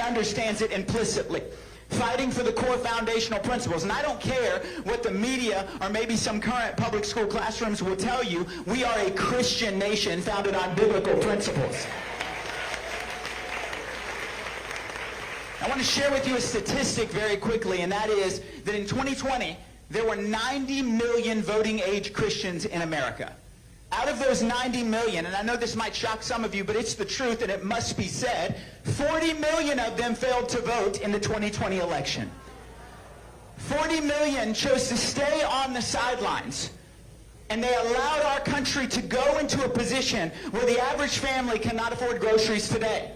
understands it implicitly. Fighting for the core foundational principles. And I don't care what the media or maybe some current public school classrooms will tell you. We are a Christian nation founded on biblical principles. I want to share with you a statistic very quickly, and that is that in 2020, there were 90 million voting age Christians in America. Out of those 90 million, and I know this might shock some of you, but it's the truth and it must be said, 40 million of them failed to vote in the 2020 election. 40 million chose to stay on the sidelines, and they allowed our country to go into a position where the average family cannot afford groceries today,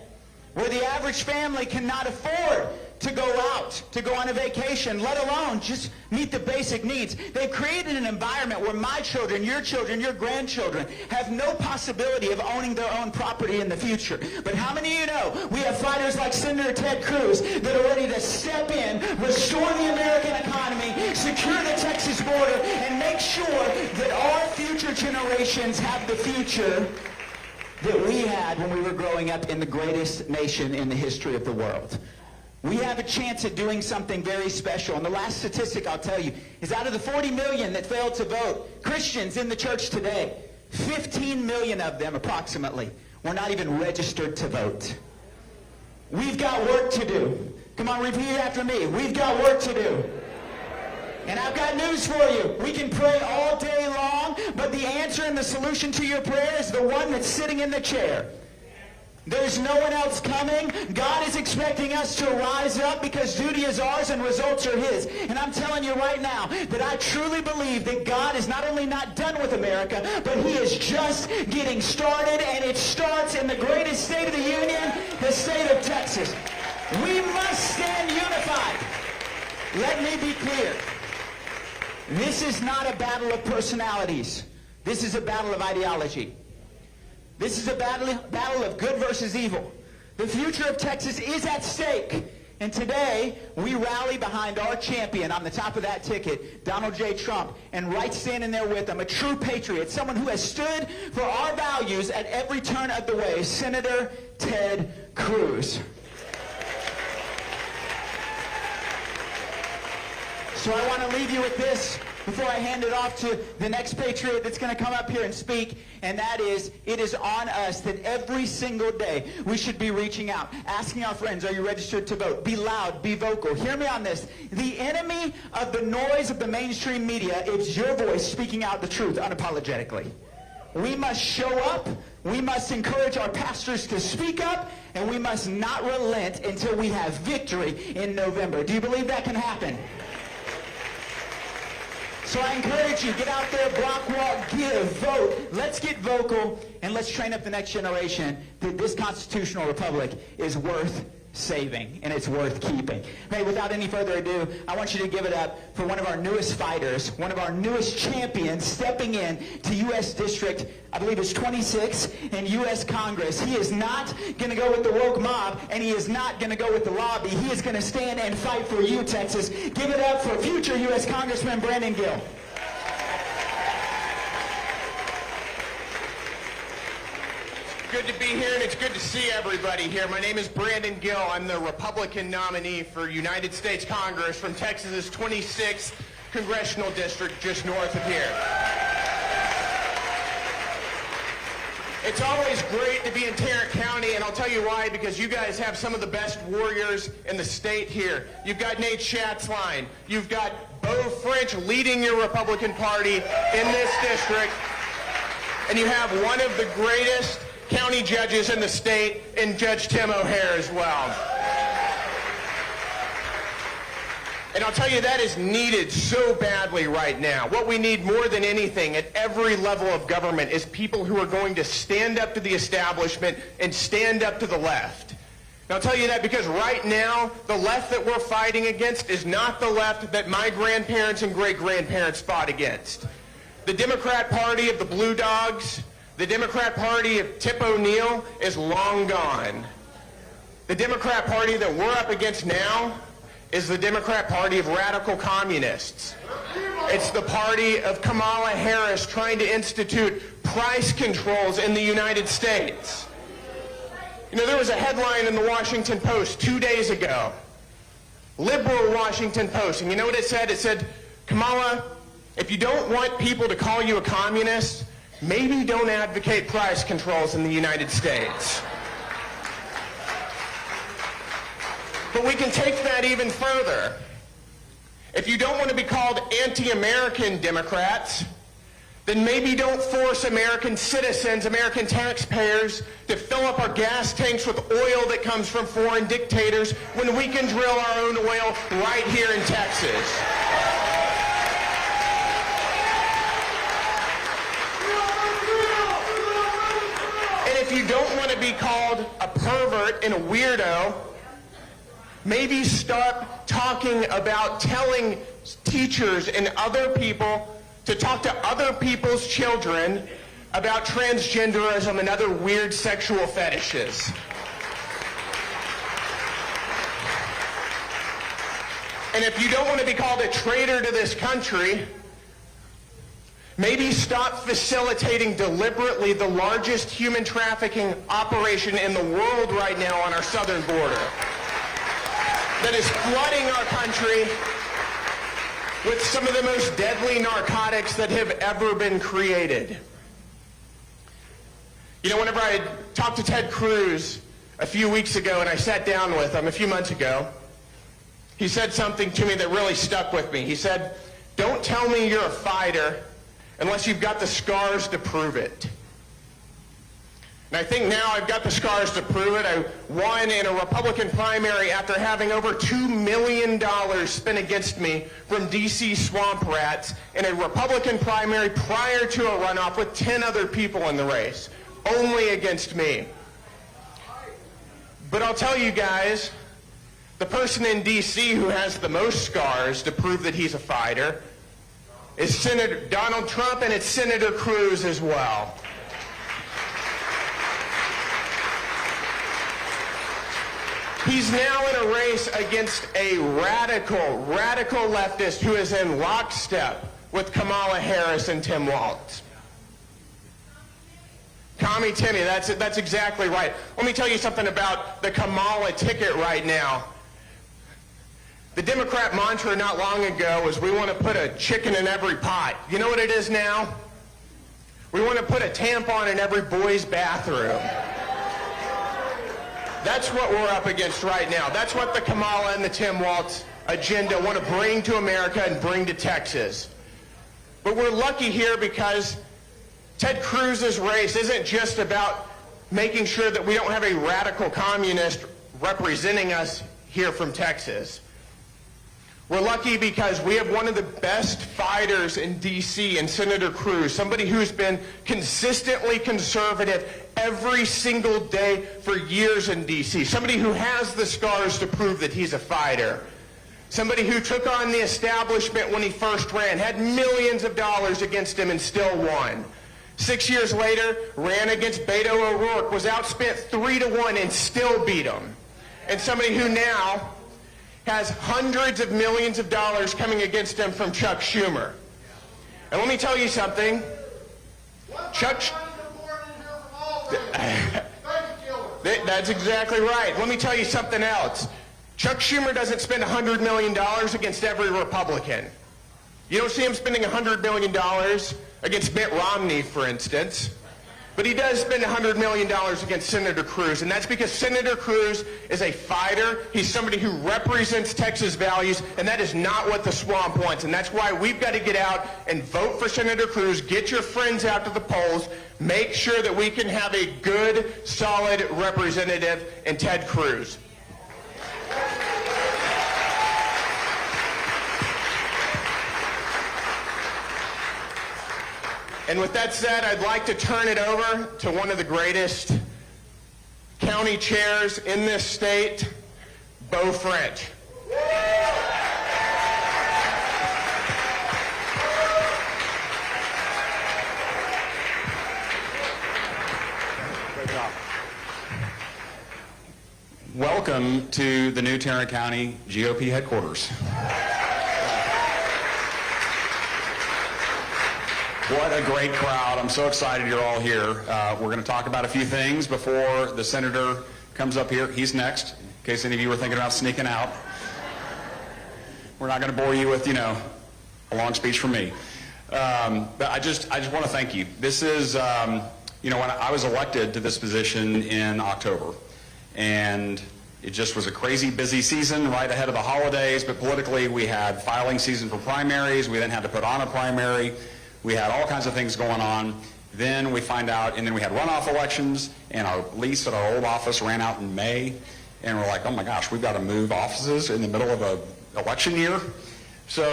where the average family cannot afford to go out, to go on a vacation, let alone just meet the basic needs. They've created an environment where my children, your grandchildren have no possibility of owning their own property in the future. But how many of you know we have fighters like Senator Ted Cruz that are ready to step in, restore the American economy, secure the Texas border, and make sure that our future generations have the future that we had when we were growing up in the greatest nation in the history of the world. We have a chance at doing something very special. And the last statistic I'll tell you is out of the 40 million that failed to vote, Christians in the church today, 15 million of them approximately were not even registered to vote. We've got work to do. Come on, repeat it after me. We've got work to do. And I've got news for you. We can pray all day long, but the answer and the solution to your prayer is the one that's sitting in the chair. There's no one else coming. God is expecting us to rise up because duty is ours and results are His. And I'm telling you right now that I truly believe that God is not only not done with America, but He is just getting started, and it starts in the greatest state of the union, the state of Texas. We must stand unified. Let me be clear. This is not a battle of personalities. This is a battle of ideology. This is a battle of good versus evil. The future of Texas is at stake. And today, we rally behind our champion on the top of that ticket, Donald J. Trump, and right standing there with him, a true patriot, someone who has stood for our values at every turn of the way, Senator Ted Cruz. So I want to leave you with this before I hand it off to the next patriot that's going to come up here and speak, and that is, it is on us that every single day we should be reaching out, asking our friends, are you registered to vote? Be loud, be vocal. Hear me on this. The enemy of the noise of the mainstream media is your voice speaking out the truth unapologetically. We must show up, we must encourage our pastors to speak up, and we must not relent until we have victory in November. Do you believe that can happen? So I encourage you, get out there, block, walk, give, vote. Let's get vocal, and let's train up the next generation that this constitutional republic is worth saving, and it's worth keeping. Hey, without any further ado, I want you to give it up for one of our newest fighters, one of our newest champions stepping in to U.S. District, I believe it's 26, in U.S. Congress. He is not going to go with the woke mob, and he is not going to go with the lobby. He is going to stand and fight for you, Texas. Give it up for future U.S. Congressman Brandon Gill. Good to be here, and it's good to see everybody here. My name is Brandon Gill. I'm the Republican nominee for United States Congress from Texas's 26th Congressional District, just north of here. It's always great to be in Tarrant County, and I'll tell you why, because you guys have some of the best warriors in the state here. You've got Nate Schatzline. You've got Bo French leading your Republican Party in this district. And you have one of the greatest county judges in the state, and Judge Tim O'Hare as well. And I'll tell you, that is needed so badly right now. What we need more than anything at every level of government is people who are going to stand up to the establishment and stand up to the left. And I'll tell you that because right now, the left that we're fighting against is not the left that my grandparents and great-grandparents fought against. The Democrat Party of the Blue Dogs, the Democrat Party of Tip O'Neill is long gone. The Democrat Party that we're up against now is the Democrat Party of radical communists. It's the party of Kamala Harris trying to institute price controls in the United States. You know, there was a headline in the Washington Post 2 days ago, liberal Washington Post, and you know what it said? It said, Kamala, if you don't want people to call you a communist, maybe don't advocate price controls in the United States. But we can take that even further. If you don't want to be called anti-American Democrats, then maybe don't force American citizens, American taxpayers, to fill up our gas tanks with oil that comes from foreign dictators when we can drill our own oil right here in Texas. And if you don't want to be called a pervert and a weirdo, maybe stop talking about telling teachers and other people to talk to other people's children about transgenderism and other weird sexual fetishes. And if you don't want to be called a traitor to this country, maybe stop facilitating deliberately the largest human trafficking operation in the world right now on our southern border that is flooding our country with some of the most deadly narcotics that have ever been created. You know, whenever I talked to Ted Cruz a few weeks ago and I sat down with him a few months ago, he said something to me that really stuck with me. He said, don't tell me you're a fighter unless you've got the scars to prove it. And I think now I've got the scars to prove it. I won in a Republican primary after having over $2 million spent against me from D.C. swamp rats in a Republican primary prior to a runoff with 10 other people in the race, only against me. But I'll tell you guys, the person in D.C. who has the most scars to prove that he's a fighter is Senator Donald Trump, and it's Senator Cruz as well. He's now in a race against a radical leftist who is in lockstep with Kamala Harris and Tim Walz. Commie Timmy, that's exactly right. Let me tell you something about the Kamala ticket right now. The Democrat mantra not long ago was we want to put a chicken in every pot. You know what it is now? We want to put a tampon in every boy's bathroom. That's what we're up against right now. That's what the Kamala and the Tim Walz agenda want to bring to America and bring to Texas. But we're lucky here because Ted Cruz's race isn't just about making sure that we don't have a radical communist representing us here from Texas. We're lucky because we have one of the best fighters in D.C. in Senator Cruz, somebody who's been consistently conservative every single day for years in D.C., somebody who has the scars to prove that he's a fighter, somebody who took on the establishment when he first ran, had millions of dollars against him and still won. 6 years later, ran against Beto O'Rourke, was outspent 3-1 and still beat him. And somebody who now has hundreds of millions of dollars coming against him from Chuck Schumer. And let me tell you something. That's exactly right. Let me tell you something else. Chuck Schumer doesn't spend $100 million against every Republican. You don't see him spending $100 million against Mitt Romney, for instance. But he does spend $100 million against Senator Cruz, and that's because Senator Cruz is a fighter. He's somebody who represents Texas values, and that is not what the swamp wants. And that's why we've got to get out and vote for Senator Cruz, get your friends out to the polls, make sure that we can have a good, solid representative in Ted Cruz. And with that said, I'd like to turn it over to one of the greatest county chairs in this state, Beau French. Great job. Welcome to the new Tarrant County GOP headquarters. What a great crowd. I'm so excited you're all here. We're going to talk about a few things before the senator comes up here. He's next, in case any of you were thinking about sneaking out. We're not going to bore you with, a long speech from me. But I just want to thank you. This is, when I was elected to this position in October, and it just was a crazy busy season right ahead of the holidays, but politically we had filing season for primaries. We then had to put on a primary. We had all kinds of things going on. Then we find out, and then we had runoff elections, and our lease at our old office ran out in May, and we're like, oh my gosh, we've got to move offices in the middle of an election year. So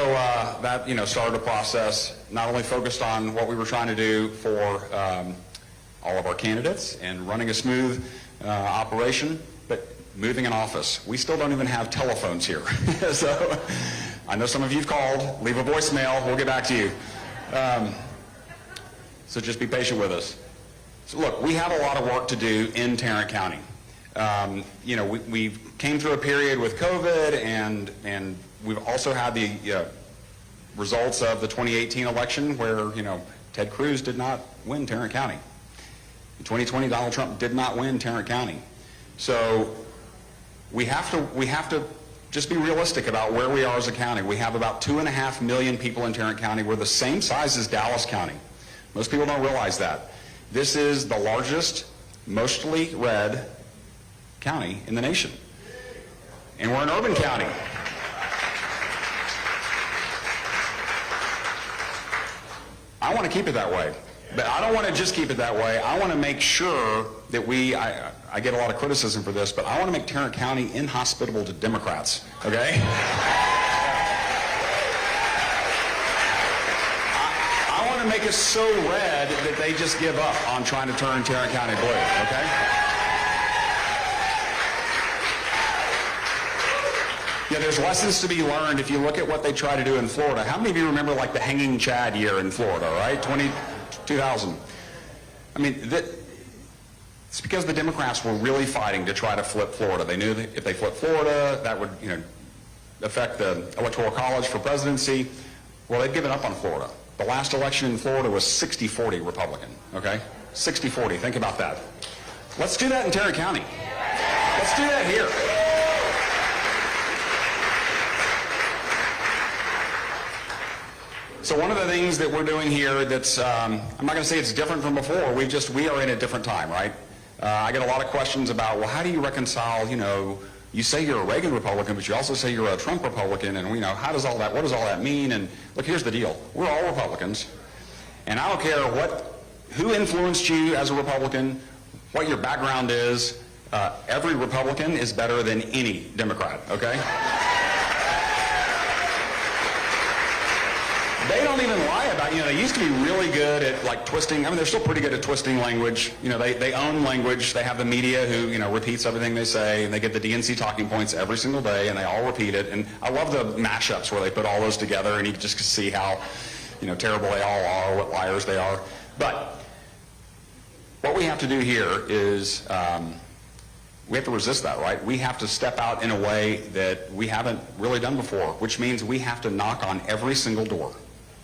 that, started a process, not only focused on what we were trying to do for all of our candidates and running a smooth operation, but moving an office. We still don't even have telephones here. So I know some of you've called. Leave a voicemail. We'll get back to you. So just be patient with us. So look, we have a lot of work to do in Tarrant County. We came through a period with COVID, and we've also had the results of the 2018 election where, Ted Cruz did not win Tarrant County. In 2020, Donald Trump did not win Tarrant County. So we have to just be realistic about where we are as a county. We have about 2.5 million people in Tarrant County. We're the same size as Dallas County. Most people don't realize that. This is the largest, mostly red county in the nation. And we're an urban county. I want to keep it that way. But I don't want to just keep it that way. I want to make sure that I get a lot of criticism for this, but I want to make Tarrant County inhospitable to Democrats, okay? I want to make it so red that they just give up on trying to turn Tarrant County blue, okay? Yeah, there's lessons to be learned if you look at what they try to do in Florida. How many of you remember like the hanging Chad year in Florida, right? 2000. I mean, it's because the Democrats were really fighting to try to flip Florida. They knew that if they flipped Florida, that would, affect the Electoral College for presidency. Well, they've given up on Florida. The last election in Florida was 60-40 Republican, okay? 60-40, think about that. Let's do that in Tarrant County. Let's do that here. So one of the things that we're doing here that's, I'm not going to say it's different from before, we are in a different time, right? I get a lot of questions about, well, how do you reconcile, you say you're a Reagan Republican, but you also say you're a Trump Republican, and what does all that mean? And look, here's the deal. We're all Republicans, and I don't care who influenced you as a Republican, what your background is, every Republican is better than any Democrat, okay? They don't even lie about, they used to be really good at like twisting. I mean, they're still pretty good at twisting language. They own language. They have the media who, repeats everything they say, and they get the DNC talking points every single day, and they all repeat it. And I love the mashups where they put all those together, and you can just see how, terrible they all are, what liars they are. But what we have to do here is we have to resist that, right? We have to step out in a way that we haven't really done before, which means we have to knock on every single door.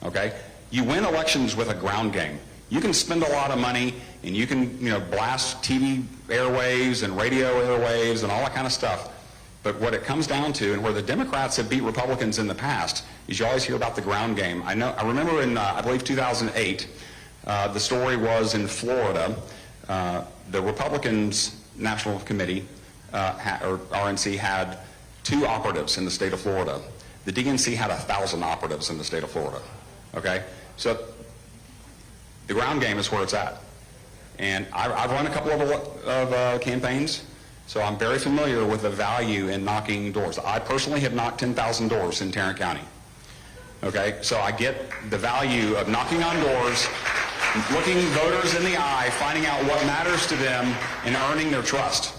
Okay? You win elections with a ground game. You can spend a lot of money, and you can, blast TV airwaves and radio airwaves and all that kind of stuff. But what it comes down to, and where the Democrats have beat Republicans in the past, is you always hear about the ground game. I remember in, I believe, 2008, the story was in Florida. The Republicans' National Committee, or RNC, had 2 operatives in the state of Florida. The DNC had 1,000 operatives in the state of Florida. Okay? So the ground game is where it's at. And I've run a couple of campaigns, so I'm very familiar with the value in knocking doors. I personally have knocked 10,000 doors in Tarrant County. Okay? So I get the value of knocking on doors, looking voters in the eye, finding out what matters to them, and earning their trust.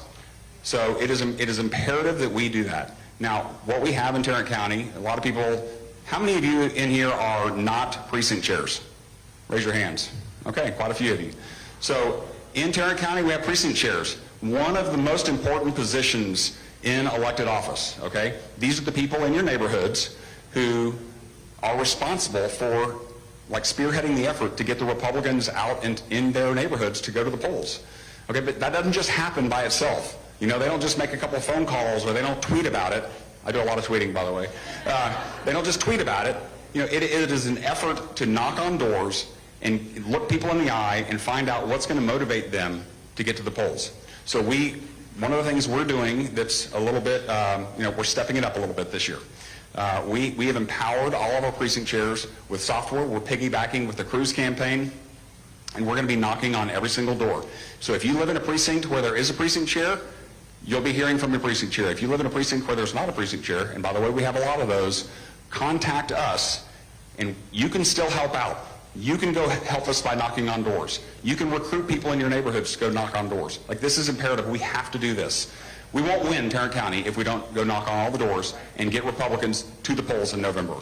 So it is imperative that we do that. Now, what we have in Tarrant County, a lot of people, how many of you in here are not precinct chairs? Raise your hands. Okay, quite a few of you. So in Tarrant County, we have precinct chairs. One of the most important positions in elected office, okay? These are the people in your neighborhoods who are responsible for like spearheading the effort to get the Republicans out in their neighborhoods to go to the polls. Okay, but that doesn't just happen by itself. You know, they don't just make a couple of phone calls or they don't tweet about it. I do a lot of tweeting, by the way. They don't just tweet about it. You know, it is an effort to knock on doors and look people in the eye and find out what's going to motivate them to get to the polls. So one of the things we're doing that's a little bit, we're stepping it up a little bit this year. We have empowered all of our precinct chairs with software. We're piggybacking with the Cruz campaign, and we're going to be knocking on every single door. So if you live in a precinct where there is a precinct chair, you'll be hearing from your precinct chair. If you live in a precinct where there's not a precinct chair, and by the way, we have a lot of those, contact us, and you can still help out. You can go help us by knocking on doors. You can recruit people in your neighborhoods to go knock on doors. Like, this is imperative. We have to do this. We won't win Tarrant County if we don't go knock on all the doors and get Republicans to the polls in November.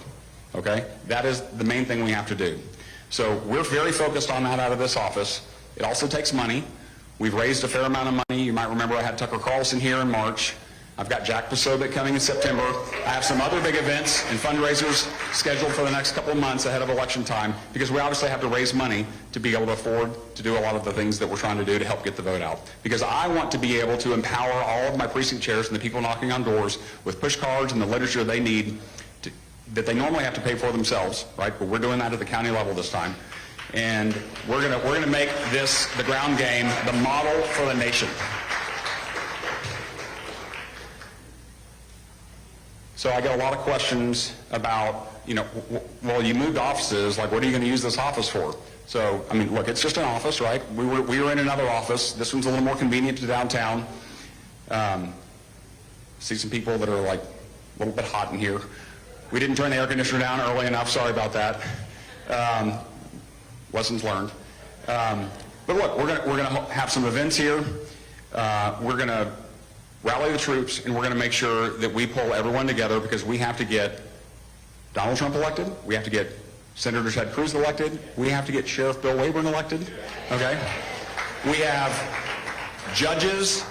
Okay? That is the main thing we have to do. So we're very focused on that out of this office. It also takes money. We've raised a fair amount of money. You might remember I had Tucker Carlson here in March. I've got Jack Posobiec coming in September. I have some other big events and fundraisers scheduled for the next couple of months ahead of election time, because we obviously have to raise money to be able to afford to do a lot of the things that we're trying to do to help get the vote out. Because I want to be able to empower all of my precinct chairs and the people knocking on doors with push cards and the literature they need that they normally have to pay for themselves, right? But we're doing that at the county level this time. And we're gonna make this, the ground game, the model for the nation. So I get a lot of questions about, well, you moved offices, like, what are you going to use this office for? So, I mean, look, it's just an office, right? We were in another office. This one's a little more convenient to downtown. See some people that are, like, a little bit hot in here. We didn't turn the air conditioner down early enough. Sorry about that. Lessons learned. But look, we're gonna have some events here. We're going to rally the troops, and we're going to make sure that we pull everyone together, because we have to get Donald Trump elected. We have to get Senator Ted Cruz elected. We have to get Sheriff Bill Wayburn elected. Okay? We have judges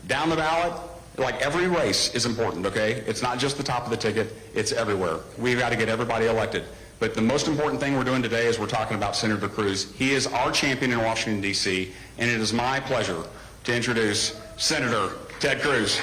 down the ballot. Like, every race is important, okay? It's not just the top of the ticket. It's everywhere. We've got to get everybody elected. But the most important thing we're doing today is we're talking about Senator Cruz. He is our champion in Washington, D.C., and it is my pleasure to introduce Senator Ted Cruz.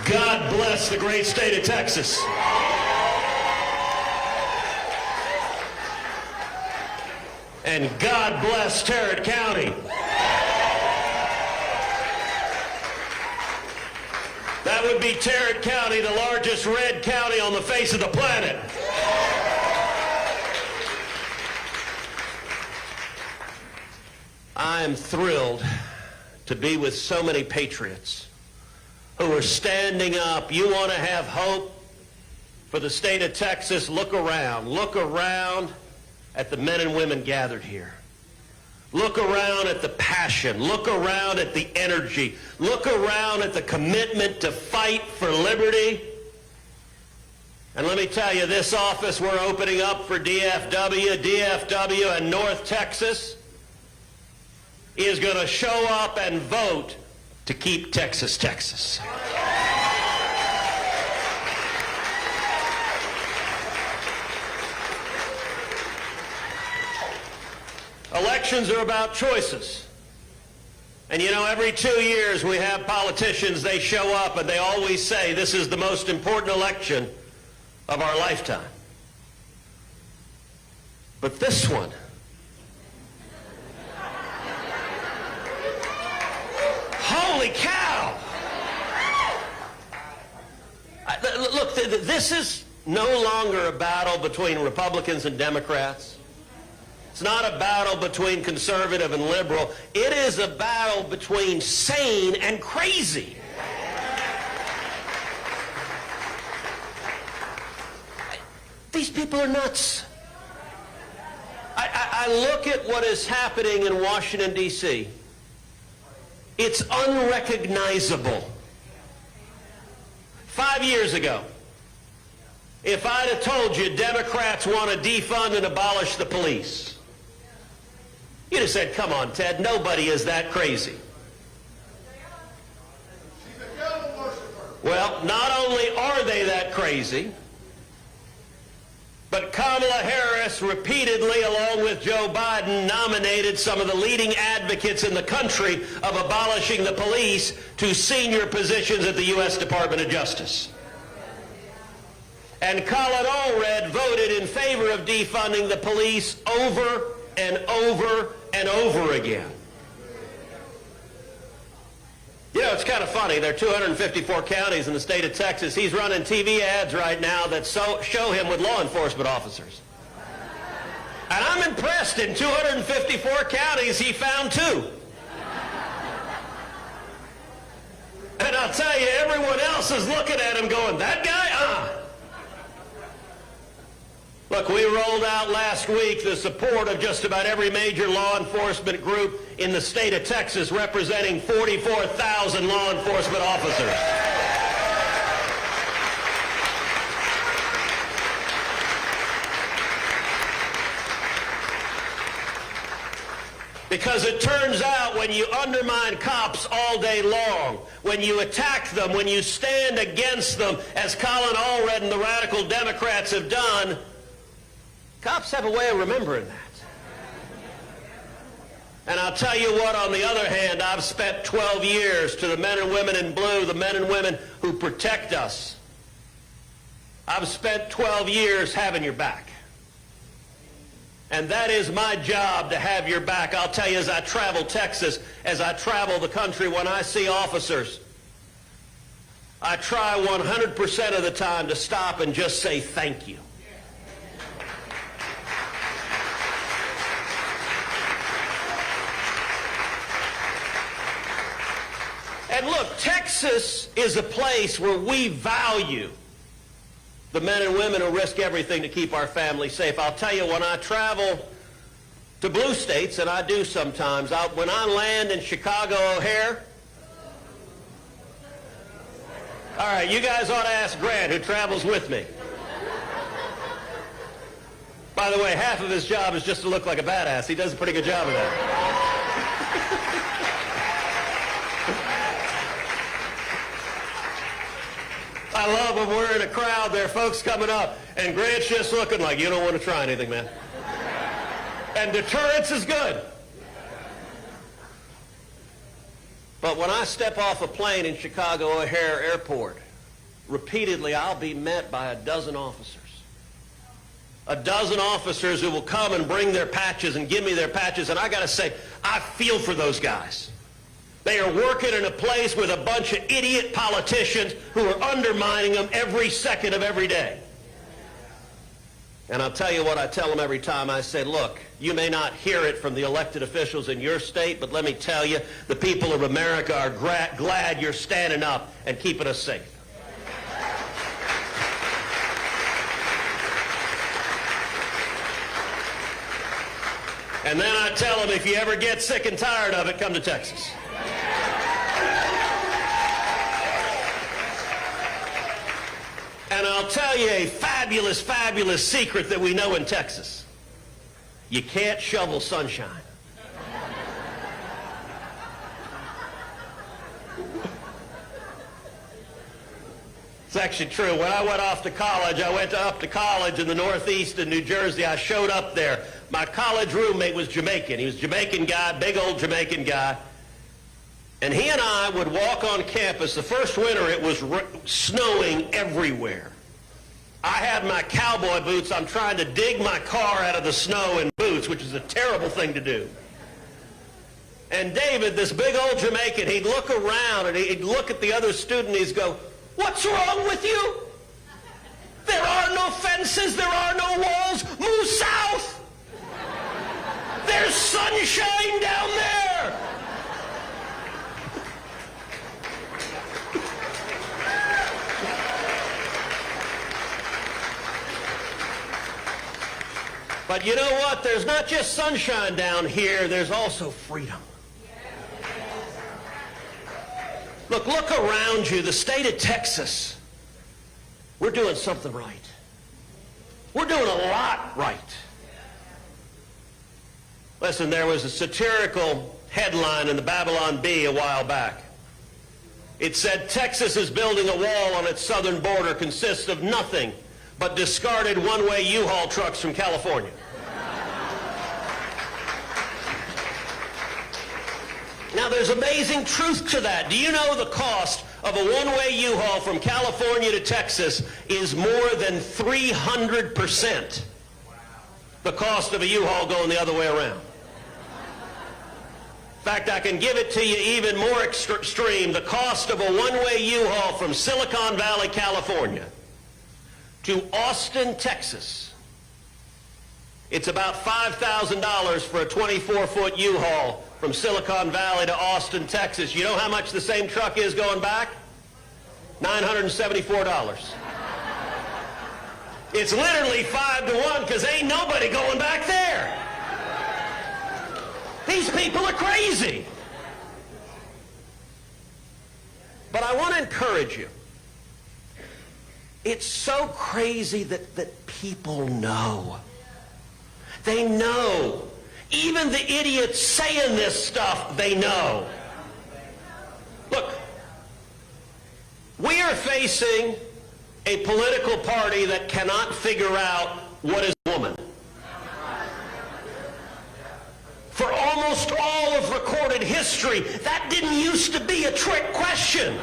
God bless the great state of Texas. And God bless Tarrant County. That would be Tarrant County, the largest red county on the face of the planet. I am thrilled to be with so many patriots who are standing up. You want to have hope for the state of Texas? Look around. Look around at the men and women gathered here. Look around at the passion. Look around at the energy. Look around at the commitment to fight for liberty. And let me tell you, this office we're opening up for DFW and North Texas is going to show up and vote to keep Texas, Texas. Elections are about choices. And you know, every 2 years we have politicians, they show up and they always say this is the most important election of our lifetime. But this one, holy cow! Look, this is no longer a battle between Republicans and Democrats. It's not a battle between conservative and liberal. It is a battle between sane and crazy. These people are nuts. I look at what is happening in Washington, D.C. It's unrecognizable. 5 years ago, if I'd have told you Democrats want to defund and abolish the police, you'd have said, come on, Ted, nobody is that crazy. Well, not only are they that crazy, but Kamala Harris repeatedly, along with Joe Biden, nominated some of the leading advocates in the country of abolishing the police to senior positions at the U.S. Department of Justice. And Colin Allred voted in favor of defunding the police over and over and over again. You know, it's kind of funny. There are 254 counties in the state of Texas. He's running TV ads right now that show him with law enforcement officers. And I'm impressed. In 254 counties, he found 2. And I'll tell you, everyone else is looking at him going, that guy? Look, we rolled out last week the support of just about every major law enforcement group in the state of Texas, representing 44,000 law enforcement officers. Because it turns out when you undermine cops all day long, when you attack them, when you stand against them, as Colin Allred and the radical Democrats have done, cops have a way of remembering that. And I'll tell you what, on the other hand, I've spent 12 years to the men and women in blue, the men and women who protect us. I've spent 12 years having your back. And that is my job, to have your back. I'll tell you, as I travel Texas, as I travel the country, when I see officers, I try 100% of the time to stop and just say thank you. And look, Texas is a place where we value the men and women who risk everything to keep our families safe. I'll tell you, when I travel to blue states, and I do sometimes, when I land in Chicago O'Hare, all right, you guys ought to ask Grant, who travels with me. By the way, half of his job is just to look like a badass. He does a pretty good job of that. I love when we're in a crowd, there are folks coming up, and Grant's just looking like, you don't want to try anything, man. And deterrence is good. But when I step off a plane in Chicago O'Hare Airport, repeatedly I'll be met by a dozen officers. A dozen officers who will come and bring their patches and give me their patches, and I got to say, I feel for those guys. They are working in a place with a bunch of idiot politicians who are undermining them every second of every day. And I'll tell you what I tell them every time. I say, look, you may not hear it from the elected officials in your state, but let me tell you, the people of America are glad you're standing up and keeping us safe. And then I tell them, if you ever get sick and tired of it, come to Texas. And I'll tell you a fabulous, fabulous secret that we know in Texas. You can't shovel sunshine. It's actually true. When I went off to college, I went up to college in the Northeast in New Jersey. I showed up there. My college roommate was Jamaican. He was a Jamaican guy, big old Jamaican guy. And he and I would walk on campus. The first winter, it was snowing everywhere. I had my cowboy boots. I'm trying to dig my car out of the snow in boots, which is a terrible thing to do. And David, this big old Jamaican, he'd look around and he'd look at the other student and he'd go, "What's wrong with you? There are no fences. There are no walls. Move south. There's sunshine down there." But you know what? There's not just sunshine down here. There's also freedom. Look around you. The state of Texas, we're doing something right. We're doing a lot right. Listen, there was a satirical headline in the Babylon Bee a while back. It said, Texas is building a wall on its southern border consists of nothing but discarded one-way U-Haul trucks from California. Now, there's amazing truth to that. Do you know the cost of a one-way U-Haul from California to Texas is more than 300% the cost of a U-Haul going the other way around? In fact, I can give it to you even more extreme. The cost of a one-way U-Haul from Silicon Valley, California to Austin, Texas. It's about $5,000 for a 24-foot U-Haul from Silicon Valley to Austin, Texas. You know how much the same truck is going back? $974. It's literally 5 to 1 because ain't nobody going back there. These people are crazy. But I want to encourage you. It's so crazy that people know. They know. Even the idiots saying this stuff, they know. Look, we are facing a political party that cannot figure out what is a woman. For almost all of recorded history, that didn't used to be a trick question.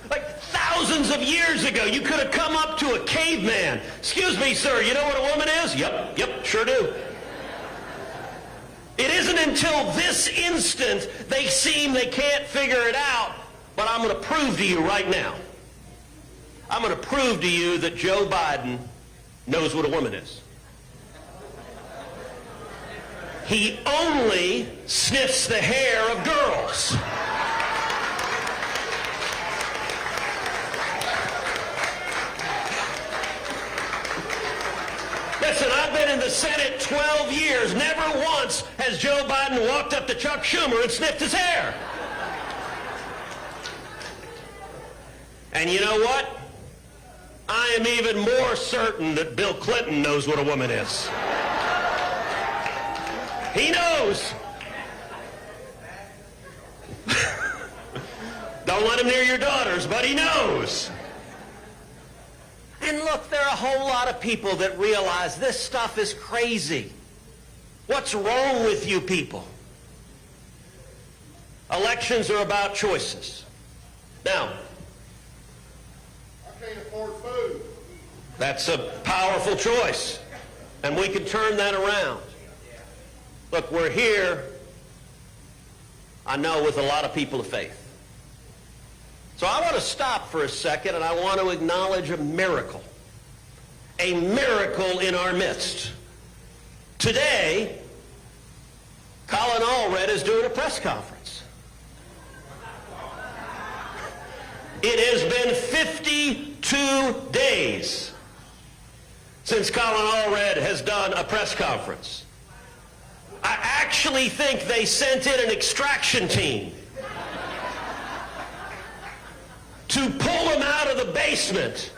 Like thousands of years ago, you could have come up to a caveman. "Excuse me, sir, you know what a woman is?" Yep, sure do. It isn't until this instant they can't figure it out. But I'm going to prove to you right now. I'm going to prove to you that Joe Biden knows what a woman is. He only sniffs the hair of girls. Listen, I've been in the Senate 12 years. Never once has Joe Biden walked up to Chuck Schumer and sniffed his hair. And you know what? I am even more certain that Bill Clinton knows what a woman is. He knows. Don't let him near your daughters, but he knows. And look, there are a whole lot of people that realize this stuff is crazy. What's wrong with you people? Elections are about choices. Now, I can't afford food. that's a powerful choice, and we can turn that around. Look, we're here, I know, with a lot of people of faith. So I want to stop for a second, and I want to acknowledge a miracle in our midst. Today, Colin Allred is doing a press conference. It has been 52 days since Colin Allred has done a press conference. I actually think they sent in an extraction team to pull him out of the basement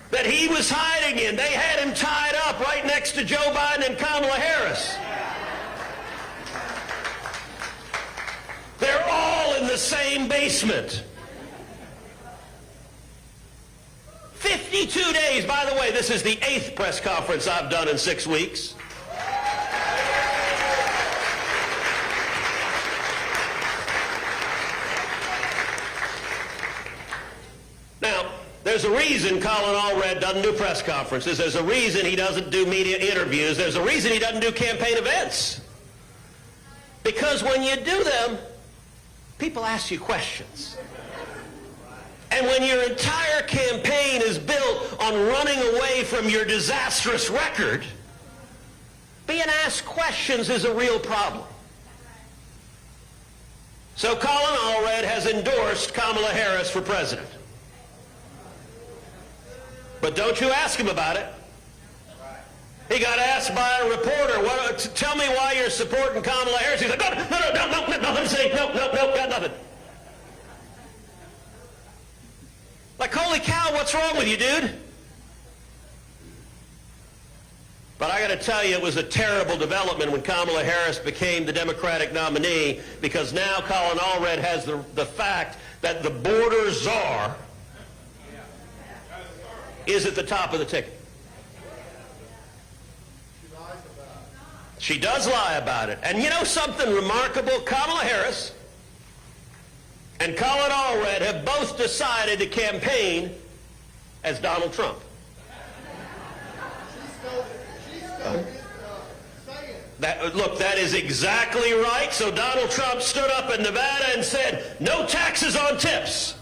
that he was hiding in. They had him tied up right next to Joe Biden and Kamala Harris. They're all in the same basement. 52 days. By the way, this is the 8th press conference I've done in 6 weeks. Now, there's a reason Colin Allred doesn't do press conferences. There's a reason he doesn't do media interviews. There's a reason he doesn't do campaign events. Because when you do them, people ask you questions. And when your entire campaign is built on running away from your disastrous record, being asked questions is a real problem. So Colin Allred has endorsed Kamala Harris for president. But don't you ask him about it. He got asked by a reporter, tell me why you're supporting Kamala Harris. He's like, no, nothing to say, no, got nothing. Like, holy cow, what's wrong with you, dude? But I got to tell you, it was a terrible development when Kamala Harris became the Democratic nominee, because now Colin Allred has the fact that the border czar is at the top of the ticket. She does lie about it. And you know something remarkable? Kamala Harris and Colin Allred have both decided to campaign as Donald Trump. Look, that is exactly right. So Donald Trump stood up in Nevada and said, no taxes on tips.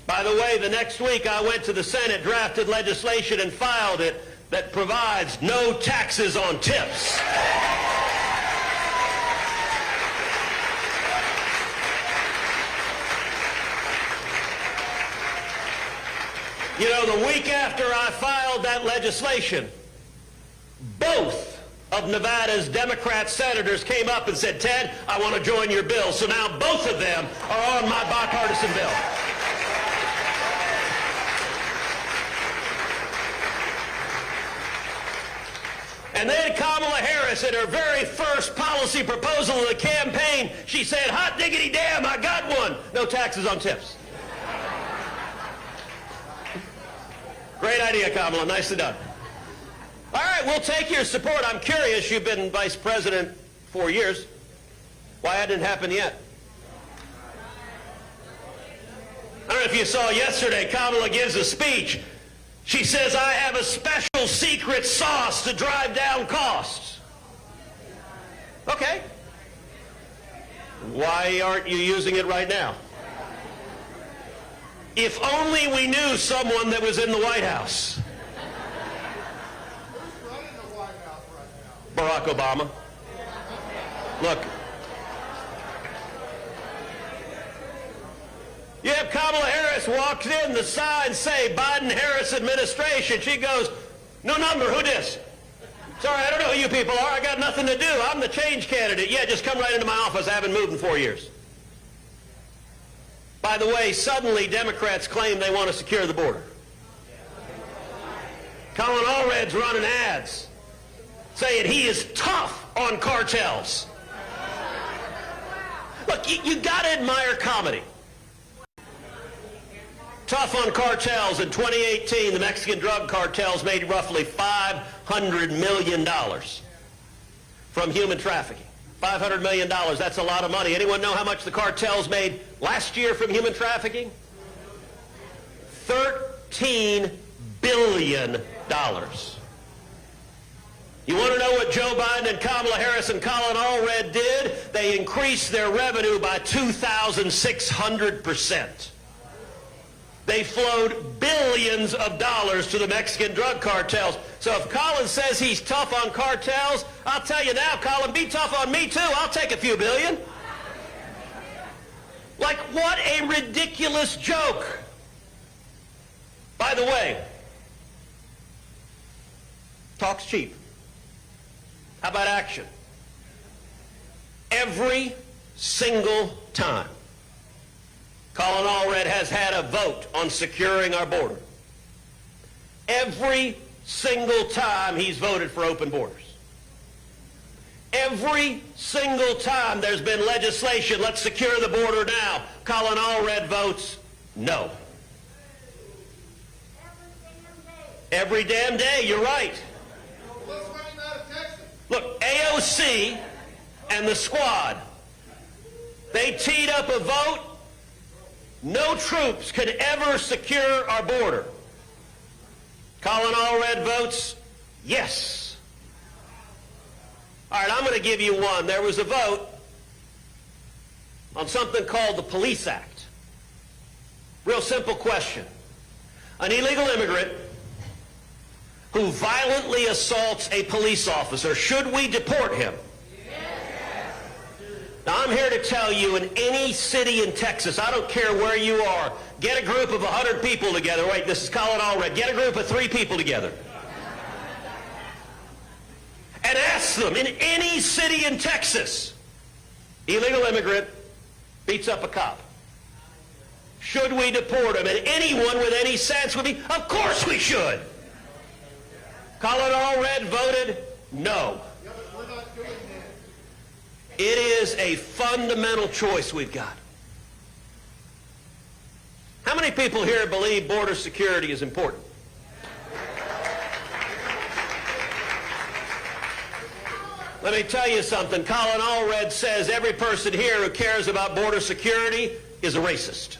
By the way, the next week I went to the Senate, drafted legislation, and filed it that provides no taxes on tips. You know, the week after I filed that legislation, both of Nevada's Democrat senators came up and said, Ted, I want to join your bill. So now both of them are on my bipartisan bill. And then Kamala Harris, in her very first policy proposal of the campaign, she said, hot diggity damn, I got one. No taxes on tips. Great idea, Kamala. Nicely done. All right, we'll take your support. I'm curious, you've been vice president 4 years. Why that didn't happen yet? I don't know if you saw yesterday, Kamala gives a speech. She says, I have a special secret sauce to drive down costs. Okay. Why aren't you using it right now? If only we knew someone that was in the White House. Who's running the White House right now? Barack Obama. Look. You have Kamala Harris walks in, the signs say Biden-Harris administration. She goes, no number, who dis? Sorry, I don't know who you people are. I got nothing to do. I'm the change candidate. Yeah, just come right into my office. I haven't moved in 4 years. By the way, suddenly Democrats claim they want to secure the border. Colin Allred's running ads saying he is tough on cartels. Look, you got to admire comedy. Tough on cartels. In 2018, the Mexican drug cartels made roughly $500 million from human trafficking. $500 million, that's a lot of money. Anyone know how much the cartels made last year from human trafficking? $13 billion. You want to know what Joe Biden and Kamala Harris and Colin Allred did? They increased their revenue by 2,600%. They flowed billions of dollars to the Mexican drug cartels. So if Colin says he's tough on cartels, I'll tell you now, Colin, be tough on me too. I'll take a few billion. Like, what a ridiculous joke. By the way, talk's cheap. How about action? Every single time Colin Allred has had a vote on securing our border, every single time he's voted for open borders, every single time there's been legislation, let's secure the border now, Colin Allred votes no. Every damn day, you're right. Let's find out of Texas. Look, AOC and the squad, they teed up a vote. No troops could ever secure our border. Colin Allred votes yes. All right, I'm going to give you one. There was a vote on something called the Police Act. Real simple question. An illegal immigrant who violently assaults a police officer, should we deport him? Yes. Now, I'm here to tell you, in any city in Texas, I don't care where you are, get a group of 100 people together. Wait, this is Colin Allred. Get a group of 3 people together. And ask them, in any city in Texas, illegal immigrant beats up a cop. Should we deport him? And anyone with any sense would be, of course we should. Colin Allred voted no. Yeah, but we're not doing that. It is a fundamental choice we've got. How many people here believe border security is important? Let me tell you something. Colin Allred says every person here who cares about border security is a racist.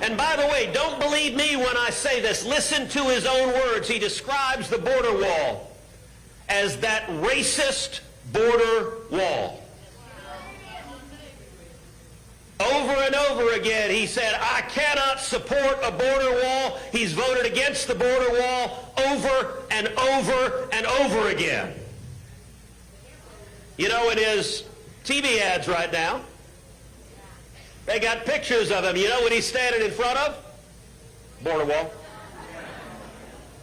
And by the way, don't believe me when I say this. Listen to his own words. He describes the border wall as that racist border wall. Over and over again, he said, I cannot support a border wall. He's voted against the border wall over and over and over again. You know, in his TV ads right now, they got pictures of him. You know what he's standing in front of? Border wall.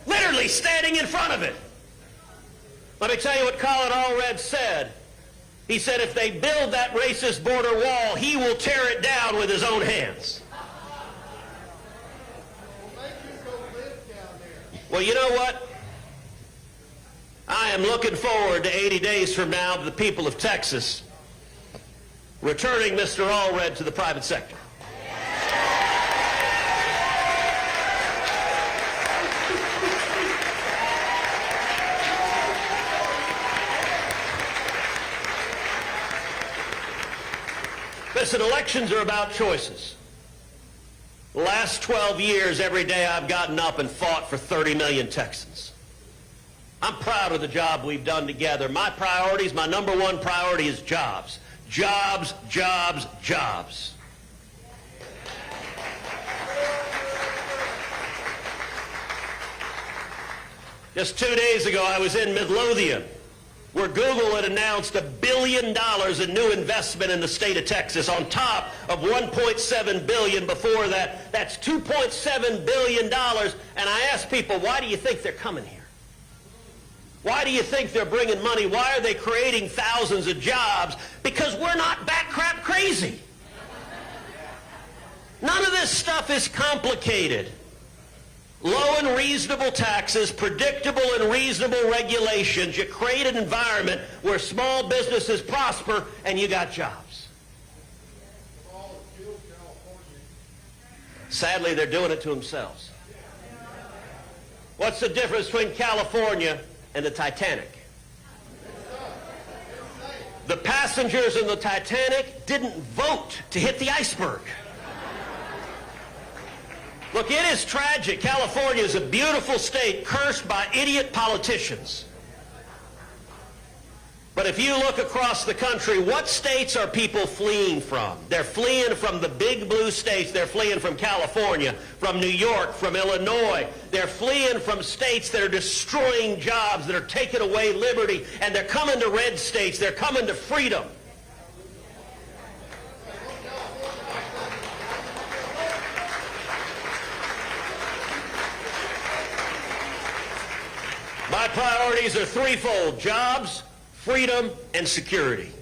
Literally standing in front of it. Let me tell you what Colin Allred said. He said if they build that racist border wall, he will tear it down with his own hands. Well, make you go live down there. Well, you know what? I am looking forward to 80 days from now to the people of Texas returning Mr. Allred to the private sector. Listen, elections are about choices. The last 12 years, every day I've gotten up and fought for 30 million Texans. I'm proud of the job we've done together. My priorities, my number one priority is jobs. Jobs, jobs, jobs. Just 2 days ago, I was in Midlothian, where Google had announced $1 billion in new investment in the state of Texas on top of $1.7 billion before that. That's $2.7 billion. And I asked people, why do you think they're coming here? Why do you think they're bringing money? Why are they creating thousands of jobs? Because we're not bat crap crazy. None of this stuff is complicated. Low and reasonable taxes, predictable and reasonable regulations. You create an environment where small businesses prosper and you got jobs. Sadly, they're doing it to themselves. What's the difference between California and the Titanic? The passengers in the Titanic didn't vote to hit the iceberg. Look, it is tragic. California is a beautiful state cursed by idiot politicians. But if you look across the country, what states are people fleeing from? They're fleeing from the big blue states. They're fleeing from California, from New York, from Illinois. They're fleeing from states that are destroying jobs, that are taking away liberty, and they're coming to red states. They're coming to freedom. My priorities are threefold: jobs, freedom, and security.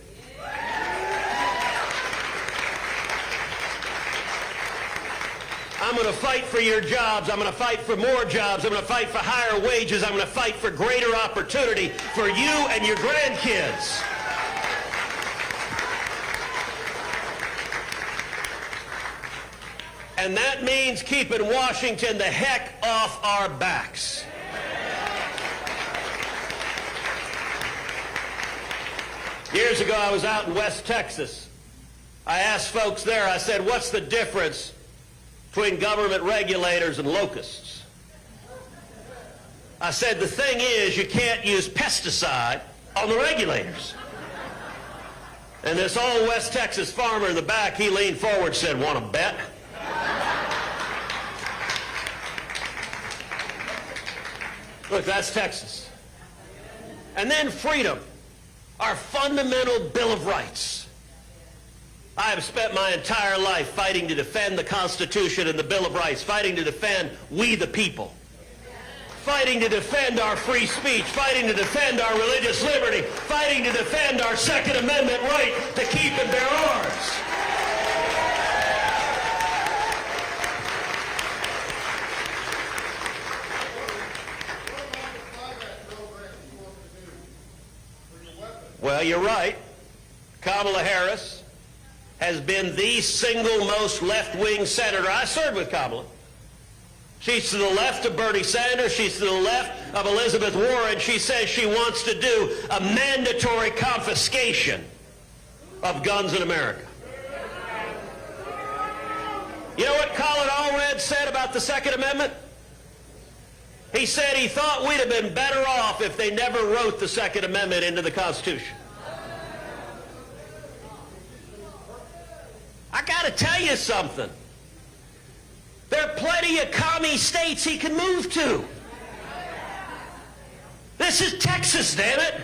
I'm going to fight for your jobs. I'm going to fight for more jobs. I'm going to fight for higher wages. I'm going to fight for greater opportunity for you and your grandkids. And that means keeping Washington the heck off our backs. Years ago, I was out in West Texas. I asked folks there, I said, what's the difference between government regulators and locusts? I said, the thing is, you can't use pesticide on the regulators. And this old West Texas farmer in the back, he leaned forward and said, want to bet? Look, that's Texas. And then freedom. Our fundamental Bill of Rights. I have spent my entire life fighting to defend the Constitution and the Bill of Rights, fighting to defend we the people, fighting to defend our free speech, fighting to defend our religious liberty, fighting to defend our Second Amendment right to keep and bear arms. Well, you're right. Kamala Harris has been the single most left-wing senator. I served with Kamala. She's to the left of Bernie Sanders. She's to the left of Elizabeth Warren. She says she wants to do a mandatory confiscation of guns in America. You know what Colin Allred said about the Second Amendment? He said he thought we'd have been better off if they never wrote the Second Amendment into the Constitution. I got to tell you something. There are plenty of commie states he can move to. This is Texas, damn it.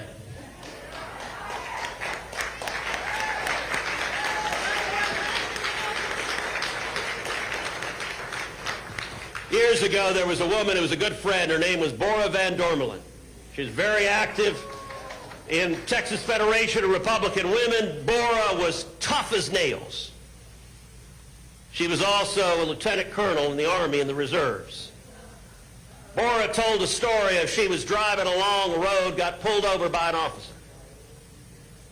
Years ago, there was a woman who was a good friend. Her name was Bora Van Dormelen. She was very active in Texas Federation of Republican Women. Bora was tough as nails. She was also a lieutenant colonel in the Army in the reserves. Bora told a story of she was driving along the road, got pulled over by an officer.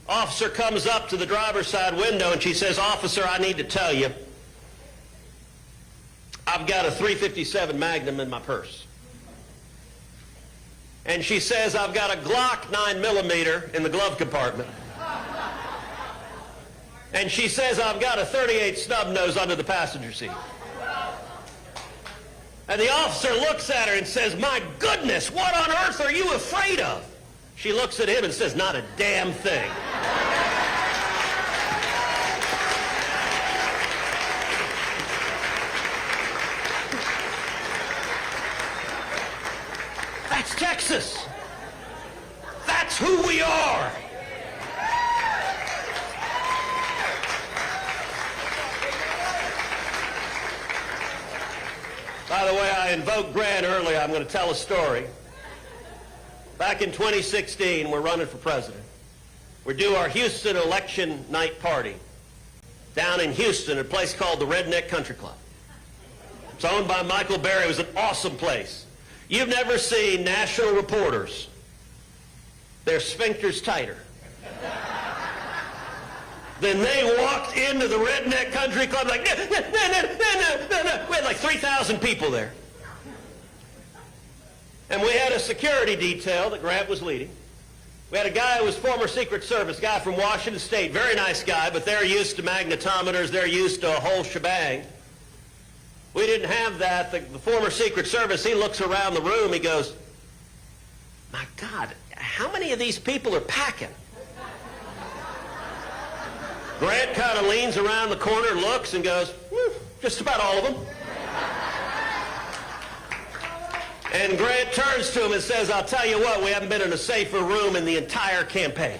Officer comes up to the driver's side window and she says, "Officer, I need to tell you, I've got a .357 Magnum in my purse." And she says, "I've got a Glock 9mm in the glove compartment." And she says, "I've got a .38 snub nose under the passenger seat." And the officer looks at her and says, "My goodness, what on earth are you afraid of?" She looks at him and says, "Not a damn thing." That's Texas. That's who we are. By the way, I invoked Grant earlier. I'm going to tell a story. Back in 2016, we're running for president. We do our Houston election night party down in Houston at a place called the Redneck Country Club. It's owned by Michael Berry. It was an awesome place. You've never seen national reporters. Their sphincters tighter. Then they walked into the Redneck Country Club like, no. We had like 3,000 people there. And we had a security detail that Grant was leading. We had a guy who was former Secret Service, guy from Washington State, very nice guy, but they're used to magnetometers, they're used to a whole shebang. We didn't have that. The former Secret Service, he looks around the room, he goes, my God, how many of these people are packing? Grant kind of leans around the corner, looks, and goes, just about all of them. And Grant turns to him and says, I'll tell you what, we haven't been in a safer room in the entire campaign.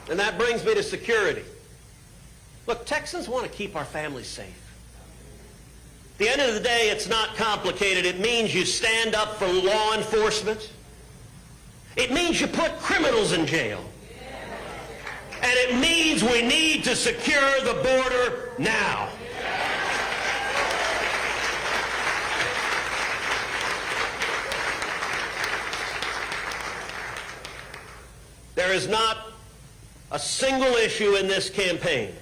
And that brings me to security. Look, Texans want to keep our families safe. At the end of the day, it's not complicated. It means you stand up for law enforcement. It means you put criminals in jail. And it means we need to secure the border now. There is not a single issue in this campaign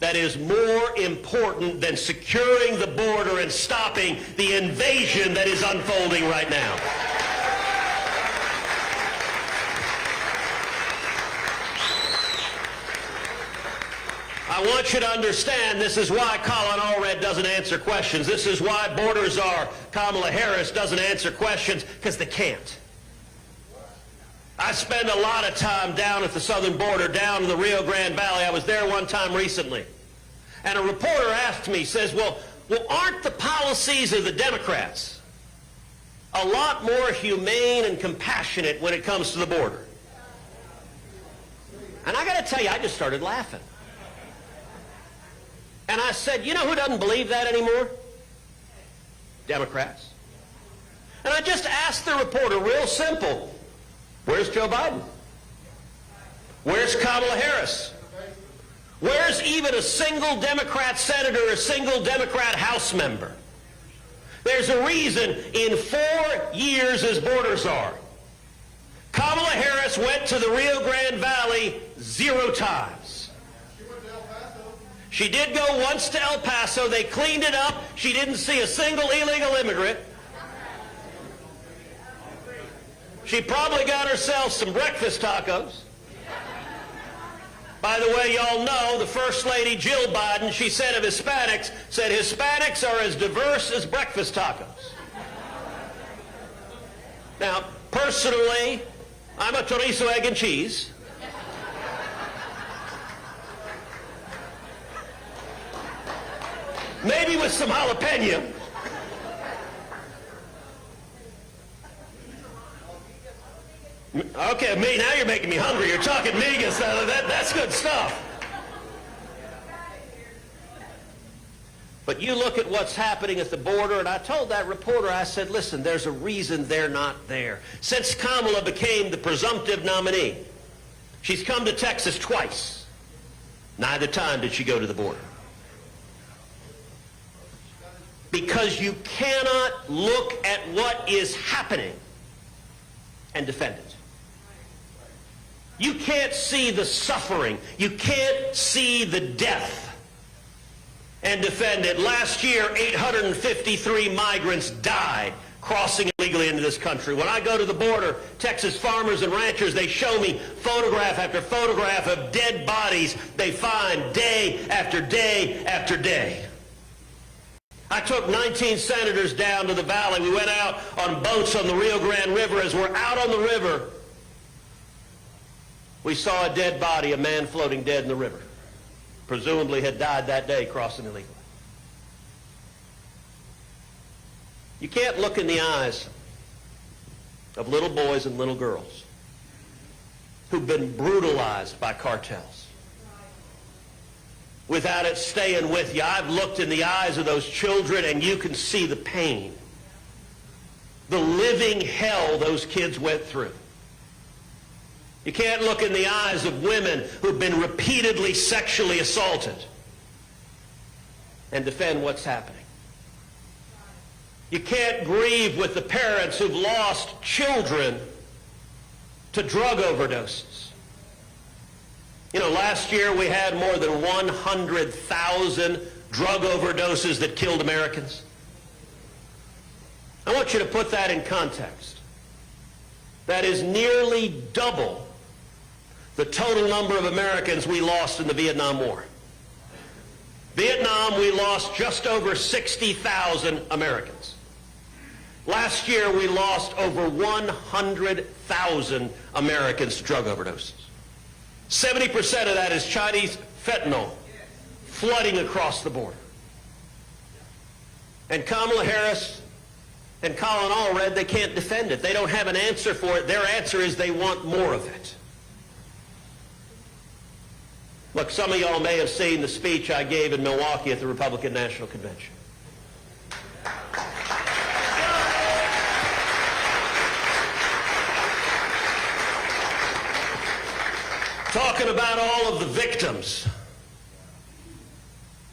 that is more important than securing the border and stopping the invasion that is unfolding right now. I want you to understand this is why Colin Allred doesn't answer questions. This is why Border Czar Kamala Harris doesn't answer questions, because they can't. I spend a lot of time down at the southern border, down in the Rio Grande Valley. I was there one time recently. And a reporter asked me, says, well, aren't the policies of the Democrats a lot more humane and compassionate when it comes to the border? And I got to tell you, I just started laughing. And I said, you know who doesn't believe that anymore? Democrats. And I just asked the reporter, real simple, where's Joe Biden? Where's Kamala Harris? Where's even a single Democrat senator or a single Democrat House member? There's a reason in 4 years as border czar, Kamala Harris went to the Rio Grande Valley 0 times. She did go once to El Paso. They cleaned it up. She didn't see a single illegal immigrant. She probably got herself some breakfast tacos. By the way, y'all know the First Lady Jill Biden, she said of Hispanics, said Hispanics are as diverse as breakfast tacos. Now, personally, I'm a chorizo, egg, and cheese. Maybe with some jalapeno. Okay, me, now you're making me hungry. You're talking migas. That's good stuff. But you look at what's happening at the border, and I told that reporter, I said, listen, there's a reason they're not there. Since Kamala became the presumptive nominee, she's come to Texas twice. Neither time did she go to the border. Because you cannot look at what is happening and defend it. You can't see the suffering. You can't see the death and defend it. Last year, 853 migrants died crossing illegally into this country. When I go to the border, Texas farmers and ranchers, they show me photograph after photograph of dead bodies they find day after day after day. I took 19 senators down to the valley. We went out on boats on the Rio Grande River. As we're out on the river, we saw a dead body, a man floating dead in the river. Presumably had died that day crossing illegally. You can't look in the eyes of little boys and little girls who've been brutalized by cartels without it staying with you. I've looked in the eyes of those children, and you can see the pain, the living hell those kids went through. You can't look in the eyes of women who've been repeatedly sexually assaulted and defend what's happening. You can't grieve with the parents who've lost children to drug overdoses. You know, last year we had more than 100,000 drug overdoses that killed Americans. I want you to put that in context. That is nearly double the total number of Americans we lost in the Vietnam War. Vietnam, we lost just over 60,000 Americans. Last year, we lost over 100,000 Americans to drug overdoses. 70% of that is Chinese fentanyl flooding across the border. And Kamala Harris and Colin Allred, they can't defend it. They don't have an answer for it. Their answer is they want more of it. Look, some of y'all may have seen the speech I gave in Milwaukee at the Republican National Convention. Talking about all of the victims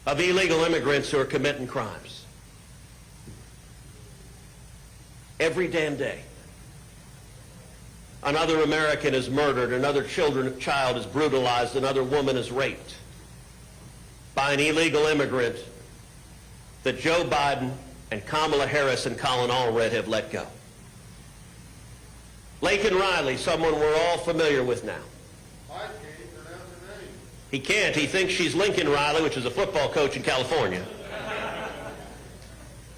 of illegal immigrants who are committing crimes. Every damn day, another American is murdered, another child is brutalized, another woman is raped by an illegal immigrant that Joe Biden and Kamala Harris and Colin Allred have let go. Laken Riley, someone we're all familiar with now. I can't pronounce her name. He can't. He thinks she's Lincoln Riley, which is a football coach in California.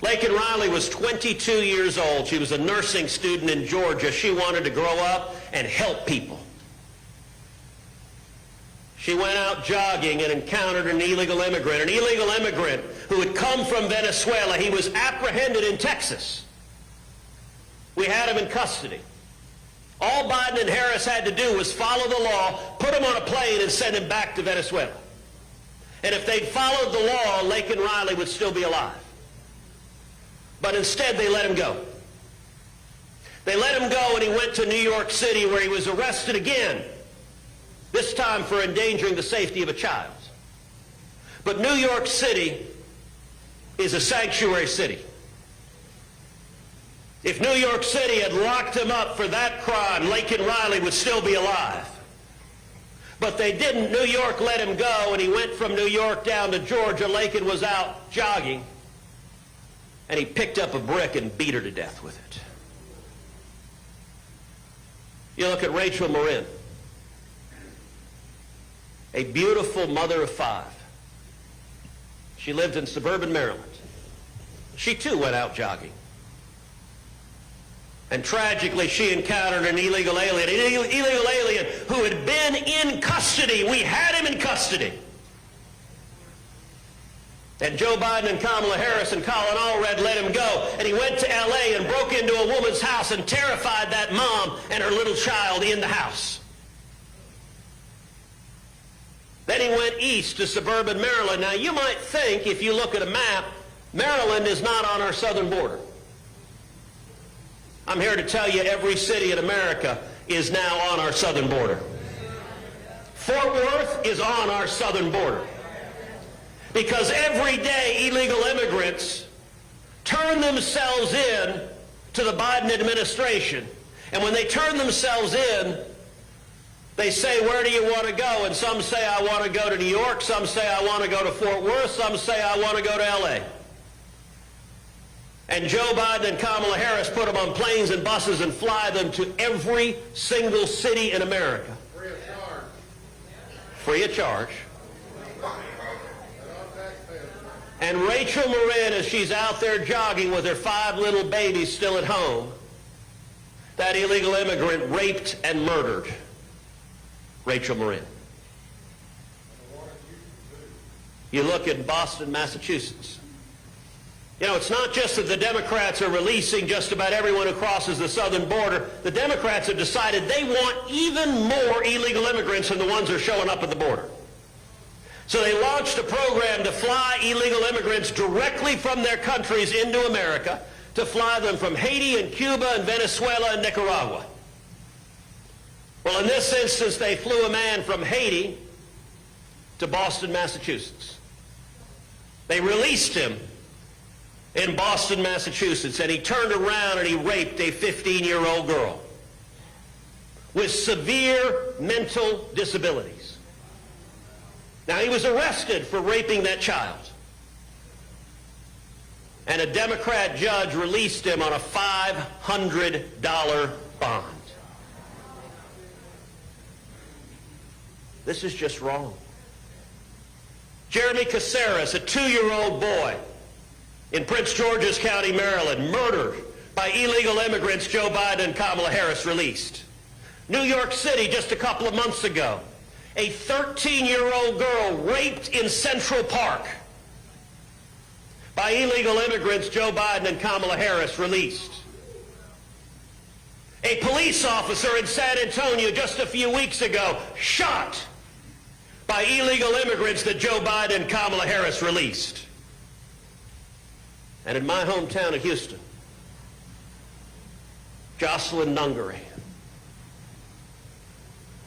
Laken Riley was 22 years old. She was a nursing student in Georgia. She wanted to grow up and help people. She went out jogging and encountered an illegal immigrant who had come from Venezuela. He was apprehended in Texas. We had him in custody. All Biden and Harris had to do was follow the law, put him on a plane, and send him back to Venezuela. And if they'd followed the law, Laken Riley would still be alive. But instead, they let him go. They let him go, and he went to New York City, where he was arrested again, this time for endangering the safety of a child. But New York City is a sanctuary city. If New York City had locked him up for that crime, Laken Riley would still be alive. But they didn't. New York let him go, and he went from New York down to Georgia. Laken was out jogging, and he picked up a brick and beat her to death with it. You look at Rachel Marin, a beautiful mother of 5. She lived in suburban Maryland. She too went out jogging. And tragically, she encountered an illegal alien who had been in custody. We had him in custody. And Joe Biden and Kamala Harris and Colin Allred let him go. And he went to L.A. and broke into a woman's house and terrified that mom and her little child in the house. Then he went east to suburban Maryland. Now, you might think, if you look at a map, Maryland is not on our southern border. I'm here to tell you every city in America is now on our southern border. Fort Worth is on our southern border. Because every day illegal immigrants turn themselves in to the Biden administration. And when they turn themselves in, they say, where do you want to go? And some say, I want to go to New York. Some say, I want to go to Fort Worth. Some say, I want to go to L.A. And Joe Biden and Kamala Harris put them on planes and buses and fly them to every single city in America. Free of charge. Free of charge. And Rachel Marin, as she's out there jogging with her 5 little babies still at home, that illegal immigrant raped and murdered Rachel Marin. You look at Boston, Massachusetts. You know, it's not just that the Democrats are releasing just about everyone who crosses the southern border. The Democrats have decided they want even more illegal immigrants than the ones who are showing up at the border. So they launched a program to fly illegal immigrants directly from their countries into America, to fly them from Haiti and Cuba and Venezuela and Nicaragua. Well, in this instance, they flew a man from Haiti to Boston, Massachusetts. They released him in Boston, Massachusetts, and he turned around and he raped a 15-year-old girl with severe mental disabilities. Now, he was arrested for raping that child. And a Democrat judge released him on a $500 bond. This is just wrong. Jeremy Caceres, a 2-year-old boy in Prince George's County, Maryland, murdered by illegal immigrants. Joe Biden and Kamala Harris released. New York City, just a couple of months ago, a 13-year-old girl raped in Central Park by illegal immigrants. Joe Biden and Kamala Harris released. A police officer in San Antonio just a few weeks ago shot by illegal immigrants that Joe Biden and Kamala Harris released. And in my hometown of Houston, Jocelyn Nungaray.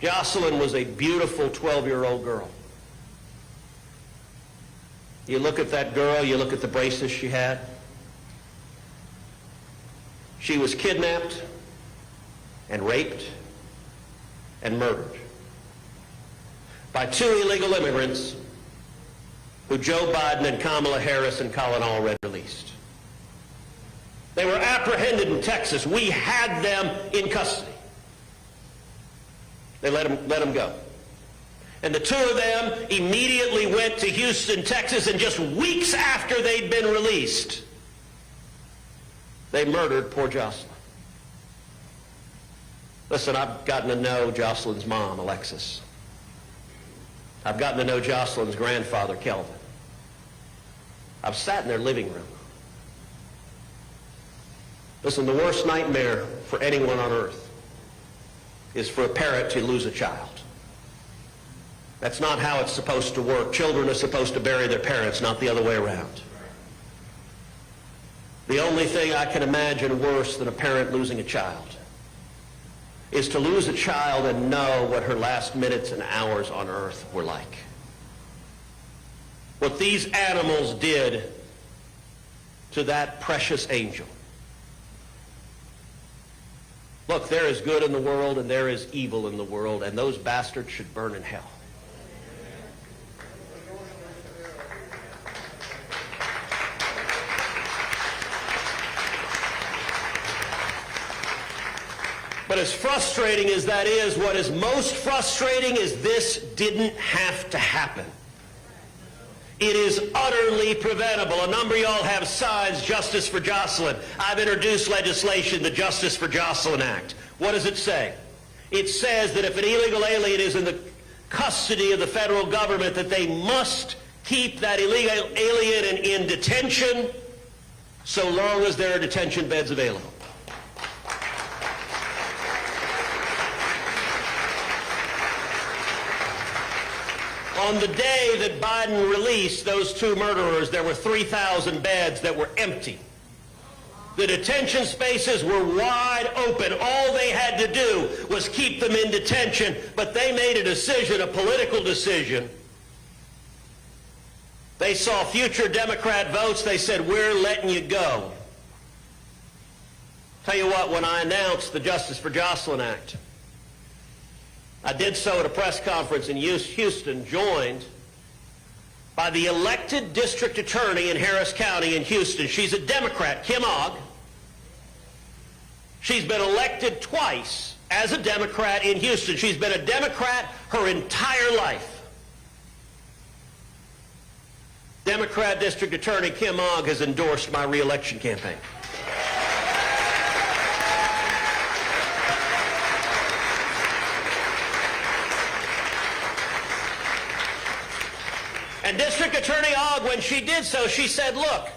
Jocelyn was a beautiful 12-year-old girl. You look at that girl, you look at the braces she had. She was kidnapped and raped and murdered by 2 illegal immigrants who Joe Biden and Kamala Harris and Colin already released. They were apprehended in Texas. We had them in custody. They let them go. And the 2 of them immediately went to Houston, Texas, and just weeks after they'd been released, they murdered poor Jocelyn. Listen, I've gotten to know Jocelyn's mom, Alexis. I've gotten to know Jocelyn's grandfather, Kelvin. I've sat in their living room. Listen, the worst nightmare for anyone on earth is for a parent to lose a child. That's not how it's supposed to work. Children are supposed to bury their parents, not the other way around. The only thing I can imagine worse than a parent losing a child is to lose a child and know what her last minutes and hours on earth were like. What these animals did to that precious angel. Look, there is good in the world and there is evil in the world, and those bastards should burn in hell. But as frustrating as that is, what is most frustrating is this didn't have to happen. It is utterly preventable. A number of y'all have signs, Justice for Jocelyn. I've introduced legislation, the Justice for Jocelyn Act. What does it say? It says that if an illegal alien is in the custody of the federal government, that they must keep that illegal alien in detention so long as there are detention beds available. On the day that Biden released those 2 murderers, there were 3,000 beds that were empty. The detention spaces were wide open. All they had to do was keep them in detention, but they made a decision, a political decision. They saw future Democrat votes. They said, we're letting you go. Tell you what, when I announced the Justice for Jocelyn Act, I did so at a press conference in Houston, joined by the elected district attorney in Harris County in Houston. She's a Democrat, Kim Ogg. She's been elected twice as a Democrat in Houston. She's been a Democrat her entire life. Democrat District Attorney Kim Ogg has endorsed my re-election campaign. And District Attorney Ogg, when she did so, she said, look,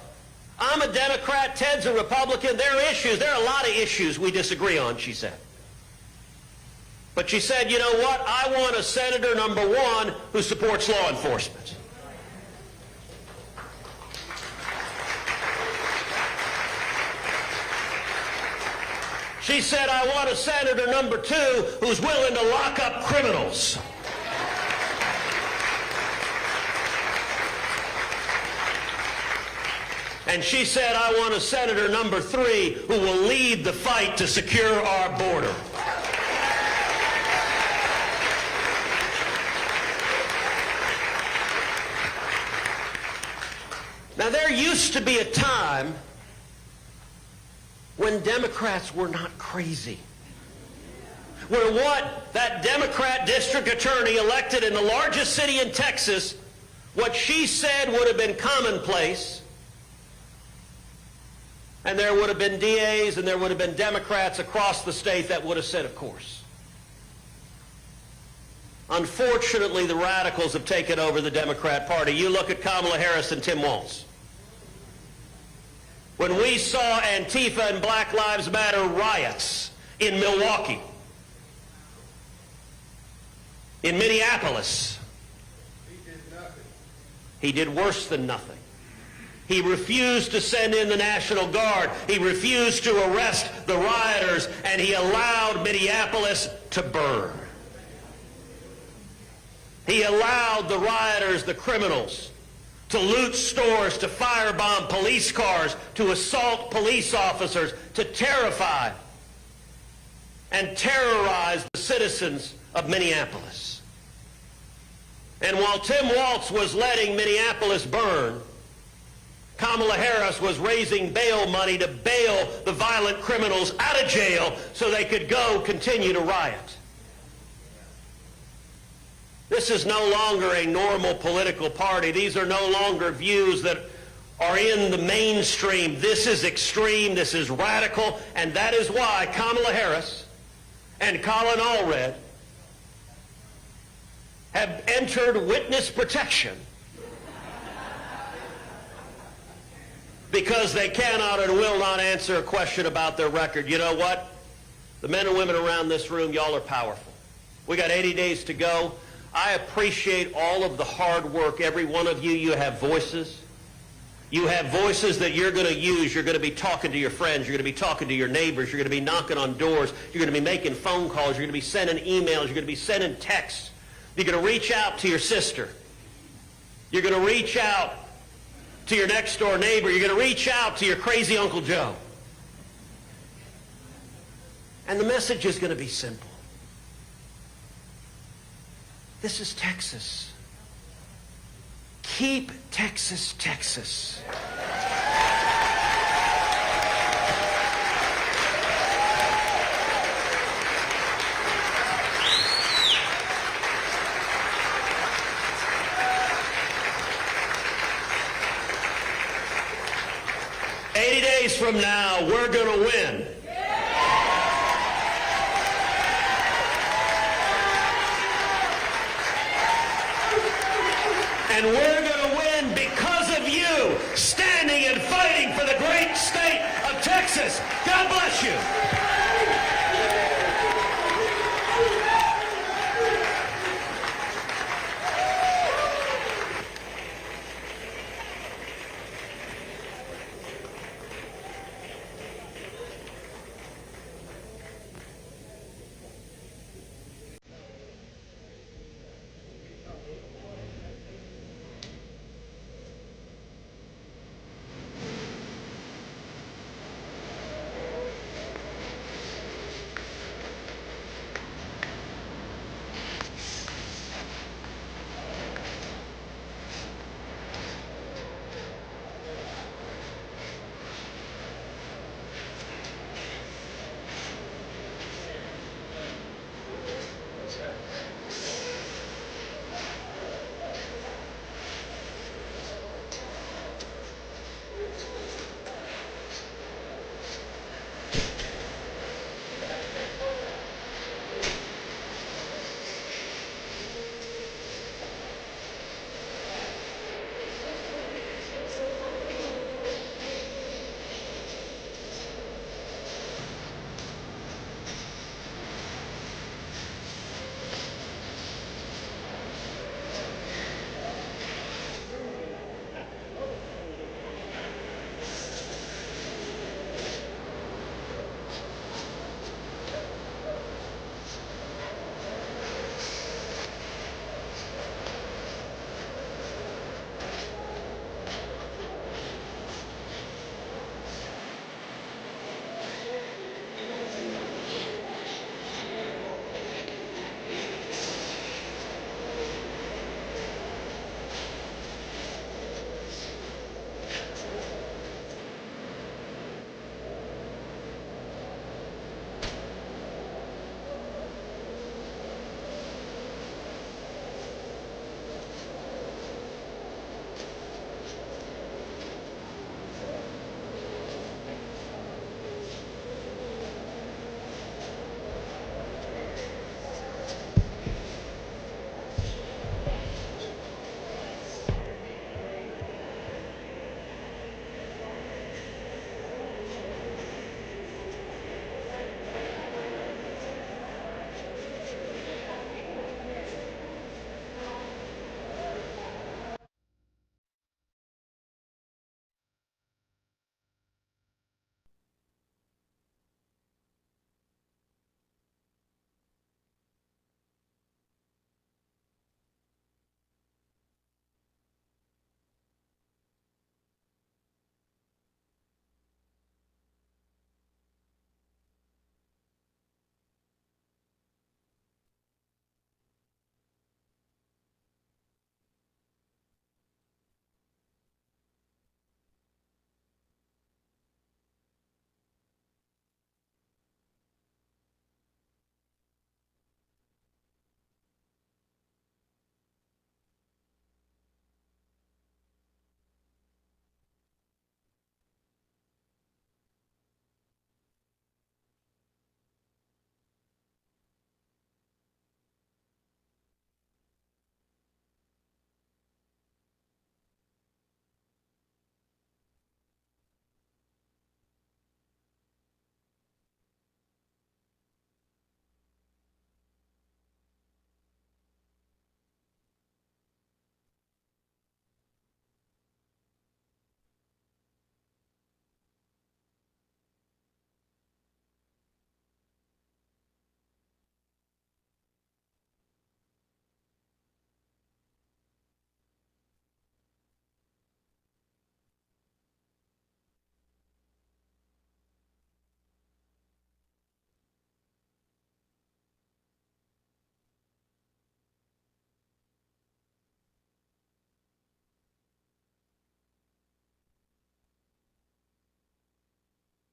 I'm a Democrat, Ted's a Republican, there are a lot of issues we disagree on, she said. But she said, you know what, I want a senator, number 1, who supports law enforcement. She said, I want a senator, number 2, who's willing to lock up criminals. And she said, I want a senator, number 3, who will lead the fight to secure our border. Now, there used to be a time when Democrats were not crazy, where what that Democrat district attorney elected in the largest city in Texas, what she said would have been commonplace, and there would have been DAs and there would have been Democrats across the state that would have said, of course. Unfortunately, the radicals have taken over the Democrat Party. You look at Kamala Harris and Tim Walz. When we saw Antifa and Black Lives Matter riots in Milwaukee, in Minneapolis, He did nothing. he did worse than nothing. He refused to send in the National Guard. He refused to arrest the rioters, and he allowed Minneapolis to burn. He allowed the rioters, the criminals, to loot stores, to firebomb police cars, to assault police officers, to terrify and terrorize the citizens of Minneapolis. And while Tim Walz was letting Minneapolis burn, Kamala Harris was raising bail money to bail the violent criminals out of jail so they could go continue to riot. This is no longer a normal political party. These are no longer views that are in the mainstream. This is extreme, this is radical, and that is why Kamala Harris and Colin Allred have entered witness protection because they cannot and will not answer a question about their record. You know what? The men and women around this room, y'all are powerful. We got 80 days to go. I appreciate all of the hard work. Every one of you, you have voices. You have voices that you're going to use. You're going to be talking to your friends. You're going to be talking to your neighbors. You're going to be knocking on doors. You're going to be making phone calls. You're going to be sending emails. You're going to be sending texts. You're going to reach out to your sister. You're going to reach out to your next door neighbor. You're going to reach out to your crazy Uncle Joe. And the message is going to be simple. This is Texas. Keep Texas, Texas. From now, we're going to win. And we're going to win because of you standing and fighting for the great state of Texas. God bless you.